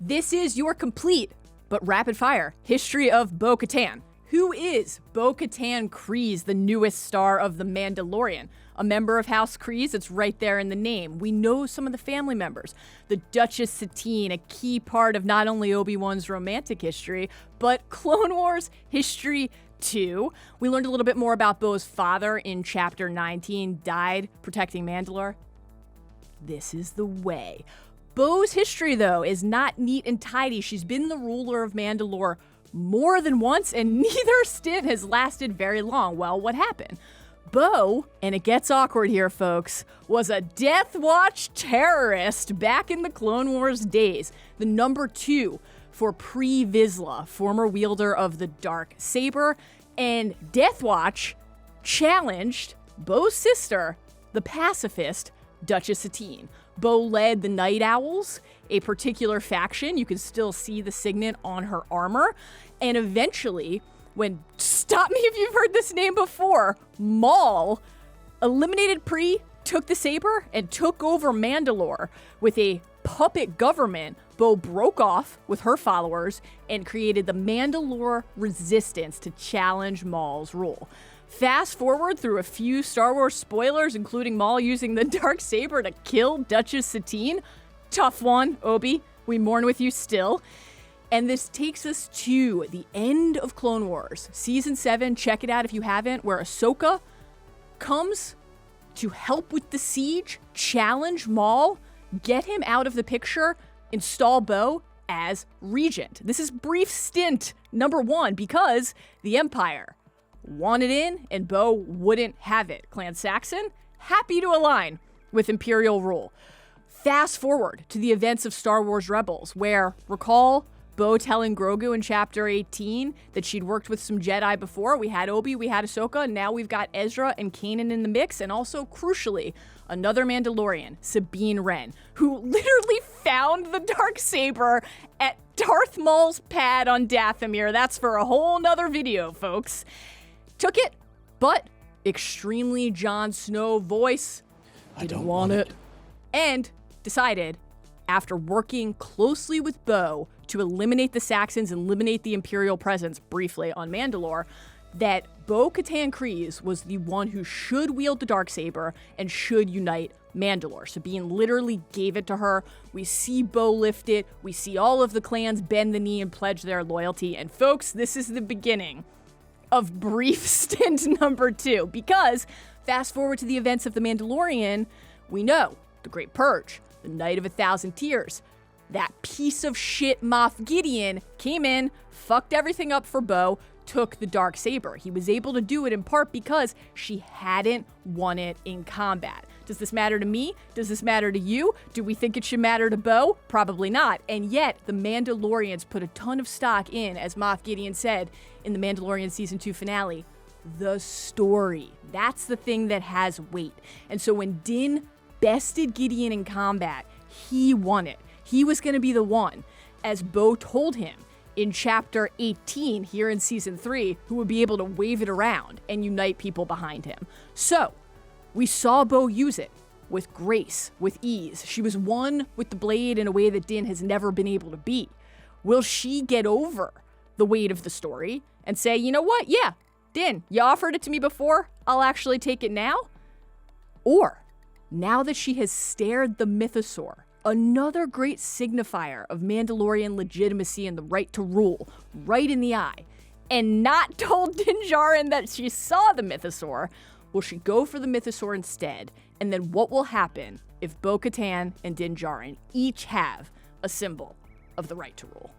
This is your complete, but rapid-fire, history of Bo-Katan. Who is Bo-Katan Kryze, the newest star of The Mandalorian? A member of House Kryze, it's right there in the name. We know some of the family members. The Duchess Satine, a key part of not only Obi-Wan's romantic history, but Clone Wars history too. We learned a little bit more about Bo's father in Chapter 19, died protecting Mandalore. This is the way. Bo's history, though, is not neat and tidy. She's been the ruler of Mandalore more than once, and neither stint has lasted very long. Well, what happened? Bo, and it gets awkward here, folks, was a Death Watch terrorist back in the Clone Wars days. The number 2 for Pre Vizsla, former wielder of the dark saber, and Death Watch challenged Bo's sister, the pacifist, Duchess Satine. Bo led the Night Owls, a particular faction. You can still see the signet on her armor. And eventually, when, stop me if you've heard this name before, Maul eliminated Pre, took the saber, and took over Mandalore with a puppet government. Bo broke off with her followers and created the Mandalore Resistance to challenge Maul's rule. Fast forward through a few Star Wars spoilers, including Maul using the darksaber to kill Duchess Satine. Tough one, Obi. We mourn with you still. And this takes us to the end of Clone Wars. Season 7, check it out if you haven't, where Ahsoka comes to help with the siege, challenge Maul, get him out of the picture, install Bo as regent. This is brief stint number 1 because the Empire wanted in and Bo wouldn't have it. Clan Saxon, happy to align with Imperial rule. Fast forward to the events of Star Wars Rebels, where, recall Bo telling Grogu in Chapter 18 that she'd worked with some Jedi before. We had Obi, we had Ahsoka, and now we've got Ezra and Kanan in the mix, and also, crucially, another Mandalorian, Sabine Wren, who literally found the darksaber at Darth Maul's pad on Dathomir. That's for a whole nother video, folks. Took it, but extremely Jon Snow voice. I don't want it. And decided, after working closely with Bo to eliminate the Saxons and eliminate the Imperial presence briefly on Mandalore, that Bo-Katan Kryze was the one who should wield the darksaber and should unite Mandalore. Sabine literally gave it to her. We see Bo lift it. We see all of the clans bend the knee and pledge their loyalty. And folks, this is the beginning of brief stint number 2, because fast forward to the events of The Mandalorian, we know the Great Purge, the Night of 1,000 Tears. That piece of shit Moff Gideon came in, fucked everything up for Bo, took the darksaber. He was able to do it in part because she hadn't won it in combat. Does this matter to me? Does this matter to you? Do we think it should matter to Bo? Probably not. And yet, the Mandalorians put a ton of stock in, as Moff Gideon said in the Mandalorian Season 2 finale, the story. That's the thing that has weight. And so when Din bested Gideon in combat, he won it. He was going to be the one, as Bo told him in Chapter 18 here in Season 3, who would be able to wave it around and unite people behind him. So, we saw Bo use it with grace, with ease. She was one with the blade in a way that Din has never been able to be. Will she get over the weight of the story and say, you know what? Yeah, Din, you offered it to me before. I'll actually take it now. Or, now that she has stared the mythosaur, another great signifier of Mandalorian legitimacy and the right to rule, right in the eye, and not told Din Djarin that she saw the mythosaur, will she go for the mythosaur instead? And then what will happen if Bo-Katan and Din Djarin each have a symbol of the right to rule?